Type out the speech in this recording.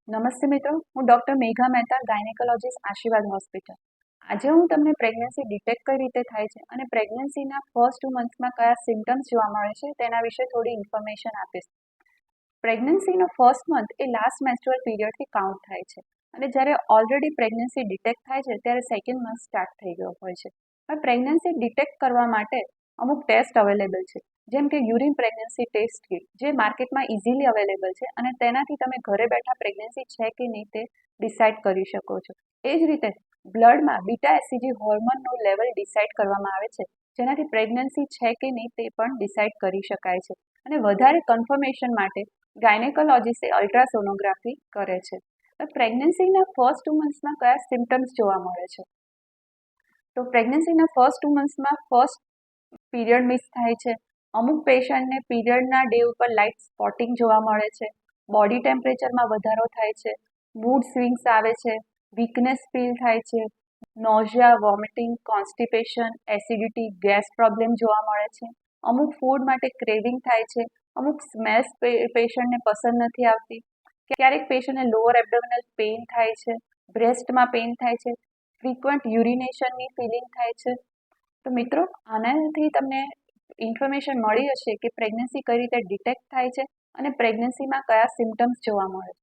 નમસ્તે મિત્રો, હું ડૉક્ટર મેઘા મહેતા, ગાયનેકોલોજીસ્ટ, આશીર્વાદ હોસ્પિટલ. આજે હું તમને પ્રેગ્નન્સી ડિટેક્ટ કઈ રીતે થાય છે અને પ્રેગ્નન્સીના ફર્સ્ટ 2 મંથમાં કયા સિમ્ટમ્સ જોવા મળે છે તેના વિશે થોડી ઇન્ફોર્મેશન આપીશ. પ્રેગ્નન્સીનો ફર્સ્ટ મંથ એ લાસ્ટ મેન્સ્ટ્રુઅલ પીરિયડથી કાઉન્ટ થાય છે અને જ્યારે ઓલરેડી પ્રેગ્નન્સી ડિટેક્ટ થાય છે ત્યારે સેકન્ડ મંથ સ્ટાર્ટ થઈ ગયો હોય છે. હવે પ્રેગ્નન્સી ડિટેક્ટ કરવા માટે અમુક ટેસ્ટ અવેલેબલ છે, જેમ કે યુરિન પ્રેગ્નન્સી ટેસ્ટ કિટ, જે માર્કેટમાં ઇઝીલી અવેલેબલ છે અને તેનાથી તમે ઘરે બેઠા પ્રેગ્નન્સી છે કે નહીં તે ડિસાઇડ કરી શકો છો. એ જ રીતે બ્લડમાં બીટા એસીજી હોર્મોનનું લેવલ ડિસાઇડ કરવામાં આવે છે, જેનાથી પ્રેગ્નન્સી છે કે નહીં તે પણ ડિસાઇડ કરી શકાય છે. અને વધારે કન્ફર્મેશન માટે ગાયનેકોલોજીસ્ટ અલ્ટ્રાસોનોગ્રાફી કરે છે. પ્રેગ્નન્સીના ફર્સ્ટ 2 મંથ્સમાં કયા સિમ્ટમ્સ જોવા મળે છે? તો પ્રેગ્નન્સીના ફર્સ્ટ 2 મંથ્સમાં ફર્સ્ટ પીરિયડ મિસ થાય છે. અમુક પેશન્ટને પીરિયડના ડે ઉપર લાઇટ સ્પોટિંગ જોવા મળે છે, બોડી ટેમ્પરેચરમાં વધારો થાય છે, મૂડ સ્વિંગ્સ આવે છે, વીકનેસ ફીલ થાય છે, nausea, vomiting, constipation, acidity, gas problem જોવા મળે છે. અમુક ફૂડ માટે ક્રેવિંગ થાય છે, અમુક સ્મેલ્સ પેશન્ટને પસંદ નથી આવતી. ક્યારેક પેશન્ટને લોઅર એબ્ડોમિનલ પેઇન થાય છે, બ્રેસ્ટમાં પેઇન થાય છે, ફ્રીક્વન્ટ યુરિનેશનની ફિલિંગ થાય છે. તો મિત્રો, આનાથી તમને ઇન્ફોર્મેશન મળી હશે કે પ્રેગ્નન્સી કઈ રીતે ડિટેક્ટ થાય છે અને પ્રેગ્નન્સીમાં કયા સિમ્ટમ્સ જોવા મળે છે.